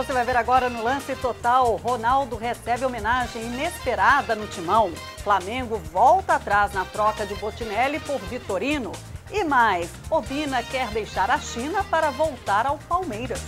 você vai ver agora no Lance Total. Ronaldo recebe homenagem inesperada no Timão. Flamengo volta atrás na troca de Botinelli por Vitorino. E mais, Obina quer deixar a China para voltar ao Palmeiras.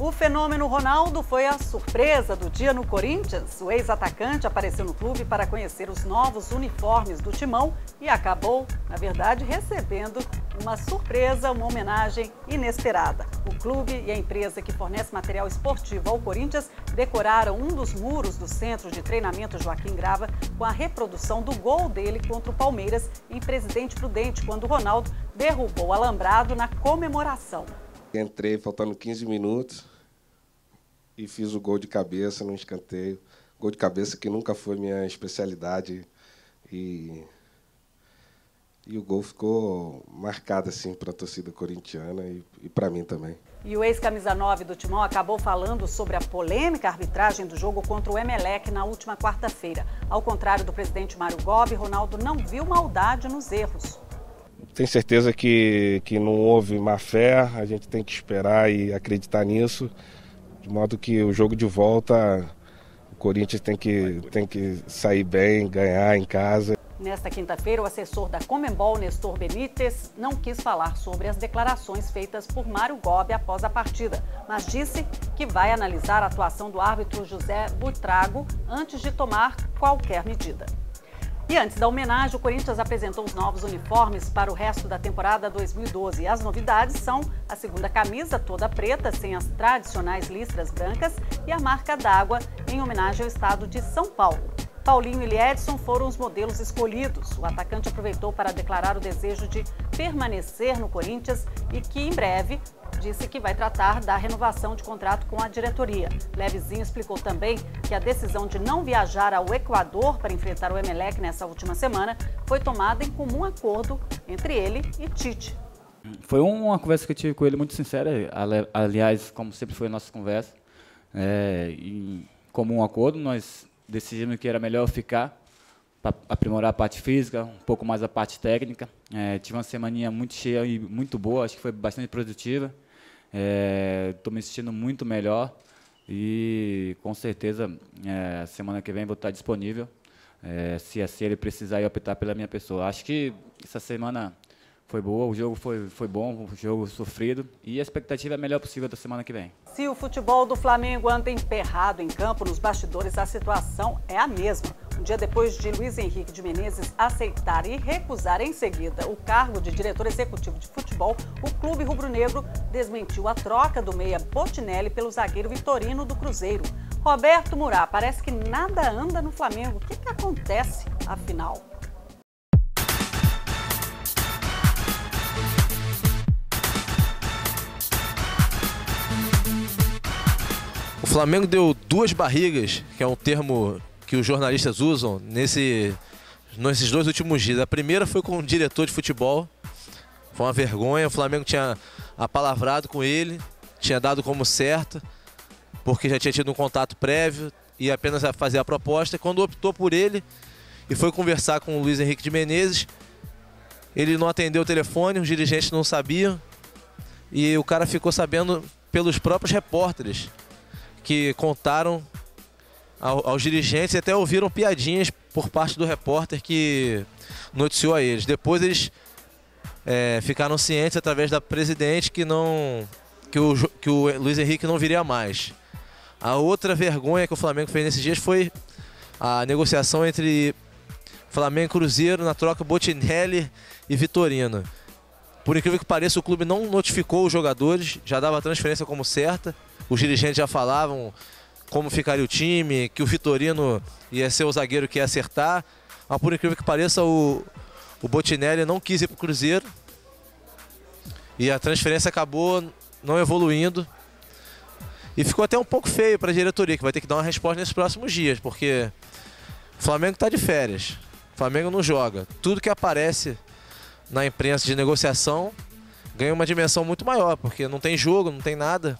O fenômeno Ronaldo foi a surpresa do dia no Corinthians. O ex-atacante apareceu no clube para conhecer os novos uniformes do Timão e acabou, na verdade, recebendo uma surpresa, uma homenagem inesperada. O clube e a empresa que fornece material esportivo ao Corinthians decoraram um dos muros do centro de treinamento Joaquim Grava com a reprodução do gol dele contra o Palmeiras em Presidente Prudente, quando o Ronaldo derrubou o alambrado na comemoração. Entrei faltando 15 minutos e fiz o gol de cabeça no escanteio. Gol de cabeça que nunca foi minha especialidade. E o gol ficou marcado assim para a torcida corintiana e para mim também. E o ex-camisa 9 do Timão acabou falando sobre a polêmica arbitragem do jogo contra o Emelec na última quarta-feira. Ao contrário do presidente Mário Gobi, Ronaldo não viu maldade nos erros. Tenho certeza que não houve má fé, a gente tem que esperar e acreditar nisso, de modo que o jogo de volta, o Corinthians tem que sair bem, ganhar em casa. Nesta quinta-feira, o assessor da Conmebol, Nestor Benítez, não quis falar sobre as declarações feitas por Mário Gobi após a partida, mas disse que vai analisar a atuação do árbitro José Buitrago antes de tomar qualquer medida. E antes da homenagem, o Corinthians apresentou os novos uniformes para o resto da temporada 2012. E as novidades são a segunda camisa toda preta, sem as tradicionais listras brancas, e a marca d'água em homenagem ao estado de São Paulo. Paulinho e Liedson foram os modelos escolhidos. O atacante aproveitou para declarar o desejo de permanecer no Corinthians e que, em breve, disse que vai tratar da renovação de contrato com a diretoria. Levezinho explicou também que a decisão de não viajar ao Equador para enfrentar o Emelec nessa última semana foi tomada em comum acordo entre ele e Tite. Foi uma conversa que eu tive com ele muito sincera, aliás, como sempre foi a nossa conversa. Em comum acordo, nós decidimos que era melhor ficar para aprimorar a parte física, um pouco mais a parte técnica. Tive uma semaninha muito cheia e muito boa, acho que foi bastante produtiva. Estou me sentindo muito melhor e, com certeza, semana que vem vou estar disponível. Se assim ele precisar, eu optar pela minha pessoa. Acho que essa semana foi boa, o jogo foi bom, o jogo sofrido e a expectativa é a melhor possível da semana que vem. Se o futebol do Flamengo anda emperrado em campo, nos bastidores a situação é a mesma. Um dia depois de Luiz Henrique de Menezes aceitar e recusar em seguida o cargo de diretor executivo de futebol, o clube rubro-negro desmentiu a troca do meia Botinelli pelo zagueiro Vitorino do Cruzeiro. Roberto Murá, parece que nada anda no Flamengo. O que acontece, afinal? O Flamengo deu duas barrigas, que é um termo que os jornalistas usam nesses 2 últimos dias. A primeira foi com o diretor de futebol, foi uma vergonha. O Flamengo tinha apalavrado com ele, tinha dado como certo, porque já tinha tido um contato prévio e apenas a fazer a proposta. Quando optou por ele e foi conversar com o Luiz Henrique de Menezes, ele não atendeu o telefone, os dirigentes não sabiam e o cara ficou sabendo pelos próprios repórteres, que contaram aos dirigentes e até ouviram piadinhas por parte do repórter que noticiou a eles. Depois eles ficaram cientes através da presidente que o Luiz Henrique não viria mais. A outra vergonha que o Flamengo fez nesses dias foi a negociação entre Flamengo e Cruzeiro na troca Botinelli e Vitorino. Por incrível que pareça, o clube não notificou os jogadores, já dava a transferência como certa. Os dirigentes já falavam como ficaria o time, que o Vitorino ia ser o zagueiro que ia acertar. Mas por incrível que pareça, o Botinelli não quis ir para o Cruzeiro. E a transferência acabou não evoluindo. E ficou até um pouco feio para a diretoria, que vai ter que dar uma resposta nesses próximos dias, porque o Flamengo está de férias. O Flamengo não joga. Tudo que aparece na imprensa de negociação ganha uma dimensão muito maior, porque não tem jogo, não tem nada.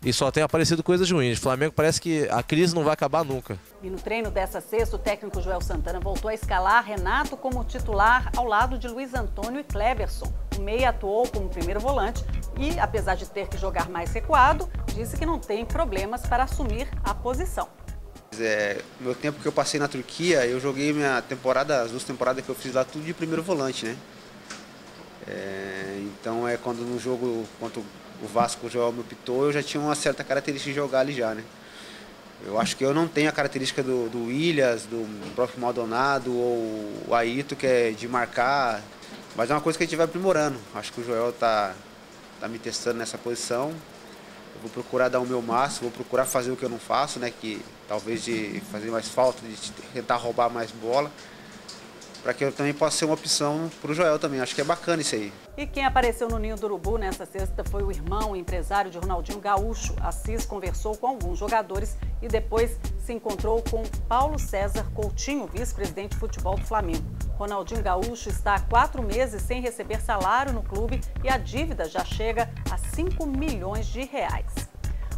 e só tem aparecido coisas ruins. O Flamengo parece que a crise não vai acabar nunca. E no treino dessa sexta, o técnico Joel Santana voltou a escalar Renato como titular ao lado de Luiz Antônio e Cleberson. O meia atuou como primeiro volante e, apesar de ter que jogar mais recuado, disse que não tem problemas para assumir a posição. Meu tempo que eu passei na Turquia, eu joguei as 2 temporadas que eu fiz lá, tudo de primeiro volante, né? Então quando no jogo contra o Vasco, o Joel me optou, eu já tinha uma certa característica de jogar ali já, né? Eu acho que eu não tenho a característica do Williams, do próprio Maldonado ou o Aito, que é de marcar, mas é uma coisa que a gente vai aprimorando. Acho que o Joel tá me testando nessa posição. Eu vou procurar dar o meu máximo, vou procurar fazer o que eu não faço, né? Que talvez de fazer mais falta, de tentar roubar mais bola, para que eu também possa ser uma opção para o Joel também. Acho que é bacana isso aí. E quem apareceu no Ninho do Urubu nesta sexta foi o irmão e empresário de Ronaldinho Gaúcho. Assis conversou com alguns jogadores e depois se encontrou com Paulo César Coutinho, vice-presidente de futebol do Flamengo. Ronaldinho Gaúcho está há 4 meses sem receber salário no clube e a dívida já chega a 5 milhões de reais.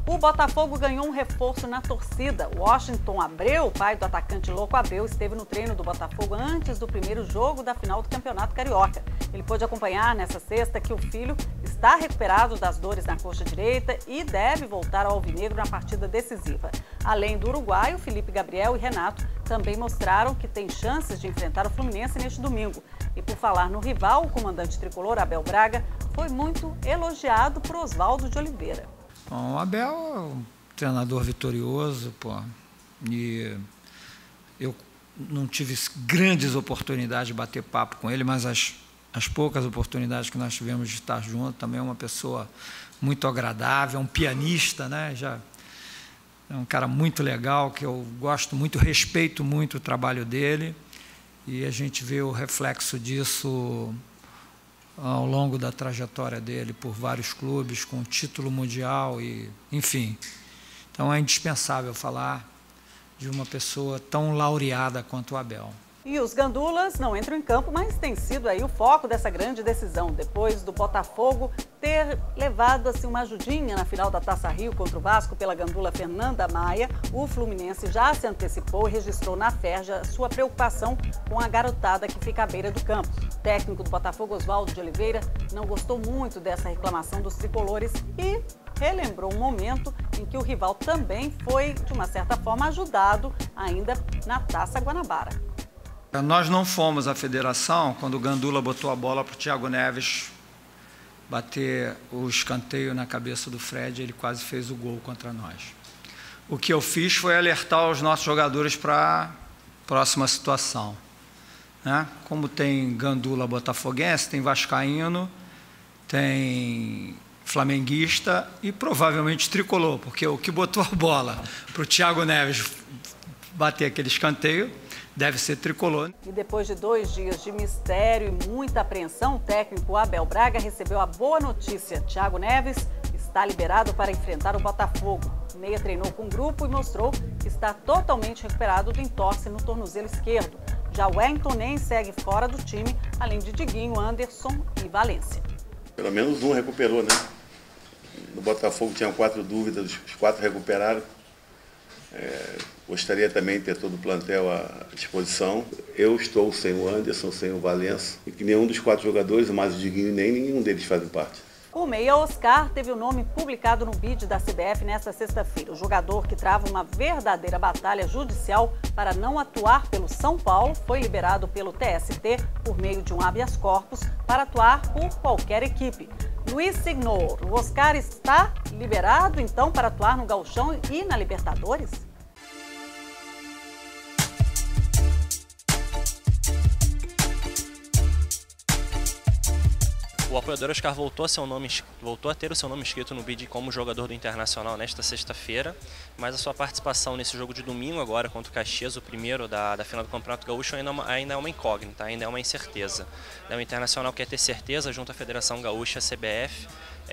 O Botafogo ganhou um reforço na torcida. Washington Abreu, pai do atacante Louco Abreu, esteve no treino do Botafogo antes do primeiro jogo da final do Campeonato Carioca. Ele pôde acompanhar nessa sexta que o filho está recuperado das dores na coxa direita e deve voltar ao alvinegro na partida decisiva. Além do uruguaio, Felipe Gabriel e Renato também mostraram que tem chances de enfrentar o Fluminense neste domingo. E por falar no rival, o comandante tricolor Abel Braga foi muito elogiado por Oswaldo de Oliveira. Bom, o Abel é um treinador vitorioso, e eu não tive grandes oportunidades de bater papo com ele, mas as poucas oportunidades que nós tivemos de estar junto, também é uma pessoa muito agradável, é um pianista, né? Já é um cara muito legal, que eu gosto muito, respeito muito o trabalho dele, e a gente vê o reflexo disso ao longo da trajetória dele por vários clubes, com título mundial e, enfim. Então é indispensável falar de uma pessoa tão laureada quanto o Abel. E os gandulas não entram em campo, mas tem sido aí o foco dessa grande decisão. Depois do Botafogo ter levado assim uma ajudinha na final da Taça Rio contra o Vasco pela gandula Fernanda Maia, o Fluminense já se antecipou e registrou na Ferja sua preocupação com a garotada que fica à beira do campo. O técnico do Botafogo, Oswaldo de Oliveira, não gostou muito dessa reclamação dos tricolores e relembrou um momento em que o rival também foi, de uma certa forma, ajudado ainda na Taça Guanabara. Nós não fomos à federação quando o Gandula botou a bola para o Thiago Neves bater o escanteio na cabeça do Fred, ele quase fez o gol contra nós. O que eu fiz foi alertar os nossos jogadores para a próxima situação, né? Como tem Gandula botafoguense, tem vascaíno, tem flamenguista e provavelmente tricolor, porque o que botou a bola para o Thiago Neves bater aquele escanteio deve ser tricolor. E depois de 2 dias de mistério e muita apreensão, o técnico Abel Braga recebeu a boa notícia. Thiago Neves está liberado para enfrentar o Botafogo. O meia treinou com o grupo e mostrou que está totalmente recuperado do entorse no tornozelo esquerdo. Já o Wellington nem segue fora do time, além de Diguinho, Anderson e Valência. Pelo menos um recuperou, né? No Botafogo tinham 4 dúvidas, os 4 recuperaram. Gostaria também de ter todo o plantel à disposição. Eu estou sem o Anderson, sem o Valença, e que nenhum dos 4 jogadores, o mais o Diguinho, nem nenhum deles fazem parte. O meia Oscar teve o nome publicado no bid da CBF nesta sexta-feira. O jogador, que trava uma verdadeira batalha judicial para não atuar pelo São Paulo, foi liberado pelo TST por meio de um habeas corpus para atuar por qualquer equipe. Luiz Signor, o Oscar está liberado então para atuar no Gauchão e na Libertadores? O apoiador Oscar voltou a ter o seu nome escrito no bid como jogador do Internacional nesta sexta-feira, mas a sua participação nesse jogo de domingo agora contra o Caxias, o primeiro da final do Campeonato Gaúcho, ainda é uma incógnita, ainda é uma incerteza. O Internacional quer ter certeza junto à Federação Gaúcha, a CBF,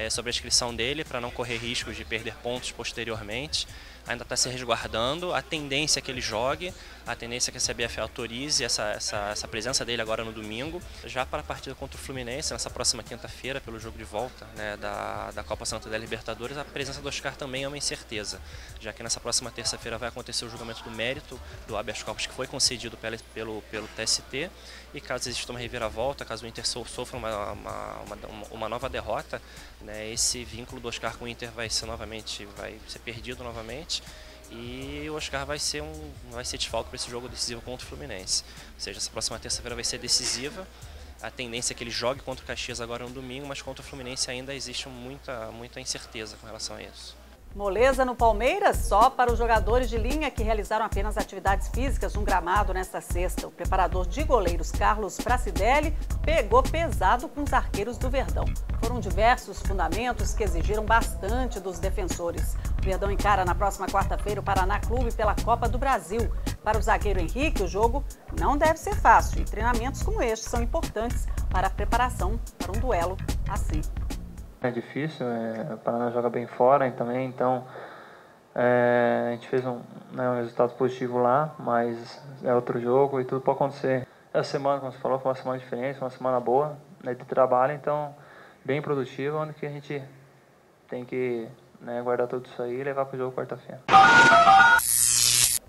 sobre a inscrição dele para não correr riscos de perder pontos posteriormente. Ainda está se resguardando, a tendência é que ele jogue, a tendência é que a CBF autorize essa presença dele agora no domingo. Já para a partida contra o Fluminense, nessa próxima quinta-feira, pelo jogo de volta, né, da Copa Santander Libertadores, a presença do Oscar também é uma incerteza, já que nessa próxima terça-feira vai acontecer o julgamento do mérito do habeas corpus que foi concedido pelo TST, e caso exista uma reviravolta, caso o Inter sofra uma nova derrota, né, esse vínculo do Oscar com o Inter vai ser perdido novamente, e o Oscar vai ser desfalque para esse jogo decisivo contra o Fluminense. Ou seja, essa próxima terça-feira vai ser decisiva. A tendência é que ele jogue contra o Caxias agora no domingo, mas contra o Fluminense ainda existe muita incerteza com relação a isso. Moleza no Palmeiras só para os jogadores de linha que realizaram apenas atividades físicas no gramado nesta sexta. O preparador de goleiros Carlos Pracidelli pegou pesado com os arqueiros do Verdão. Foram diversos fundamentos que exigiram bastante dos defensores. O Verdão encara na próxima quarta-feira o Paraná Clube pela Copa do Brasil. Para o zagueiro Henrique, o jogo não deve ser fácil e treinamentos como este são importantes para a preparação para um duelo assim. É difícil, o Paraná joga bem fora também, então a gente fez um resultado positivo lá, mas é outro jogo e tudo pode acontecer. Essa semana, como você falou, foi uma semana diferente, uma semana boa, né, de trabalho, então bem produtiva, onde que a gente tem que guardar tudo isso aí e levar para o jogo quarta-feira.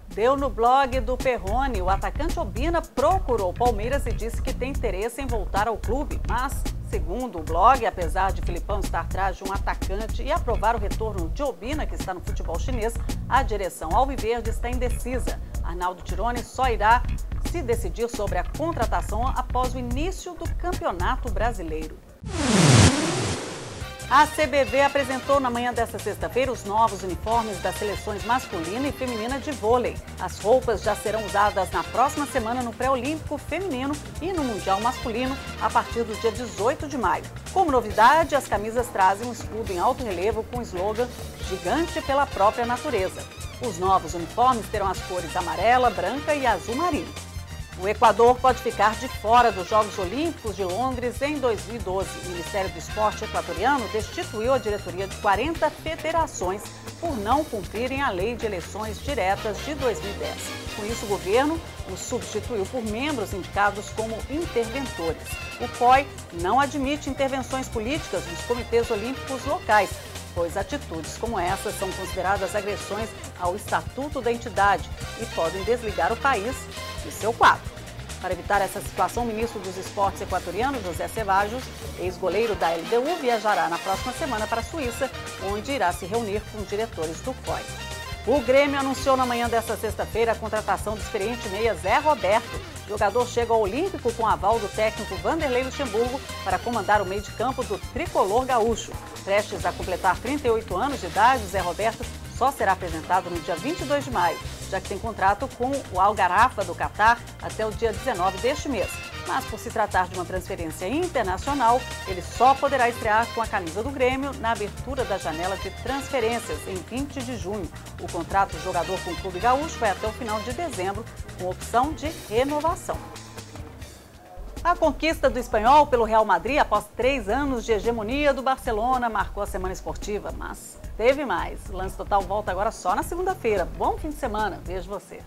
Deu no blog do Perrone, o atacante Obina procurou o Palmeiras e disse que tem interesse em voltar ao clube, mas, segundo o blog, apesar de Filipão estar atrás de um atacante e aprovar o retorno de Obina, que está no futebol chinês, a direção alviverde está indecisa. Arnaldo Tironi só irá se decidir sobre a contratação após o início do Campeonato Brasileiro. A CBV apresentou na manhã desta sexta-feira os novos uniformes das seleções masculina e feminina de vôlei. As roupas já serão usadas na próxima semana no pré-olímpico feminino e no mundial masculino a partir do dia 18 de maio. Como novidade, as camisas trazem um escudo em alto relevo com o slogan "Gigante pela própria natureza". Os novos uniformes terão as cores amarela, branca e azul marinho. O Equador pode ficar de fora dos Jogos Olímpicos de Londres em 2012. O Ministério do Esporte equatoriano destituiu a diretoria de 40 federações por não cumprirem a lei de eleições diretas de 2010. Com isso, o governo os substituiu por membros indicados como interventores. O COI não admite intervenções políticas nos comitês olímpicos locais, pois atitudes como essas são consideradas agressões ao estatuto da entidade e podem desligar o país de seu quadro. Para evitar essa situação, o ministro dos Esportes equatoriano, José Ceballos, ex-goleiro da LDU, viajará na próxima semana para a Suíça, onde irá se reunir com os diretores do COI. O Grêmio anunciou na manhã desta sexta-feira a contratação do experiente meia Zé Roberto. O jogador chega ao Olímpico com aval do técnico Vanderlei Luxemburgo para comandar o meio de campo do tricolor gaúcho. Prestes a completar 38 anos de idade, Zé Roberto só será apresentado no dia 22 de maio, já que tem contrato com o Al Gharafa do Catar até o dia 19 deste mês. Mas por se tratar de uma transferência internacional, ele só poderá estrear com a camisa do Grêmio na abertura da janela de transferências em 20 de junho. O contrato do jogador com o clube gaúcho vai até o final de dezembro, com opção de renovação. A conquista do Espanhol pelo Real Madrid após 3 anos de hegemonia do Barcelona marcou a semana esportiva, mas teve mais. O Lance Total volta agora só na segunda-feira. Bom fim de semana. Vejo você.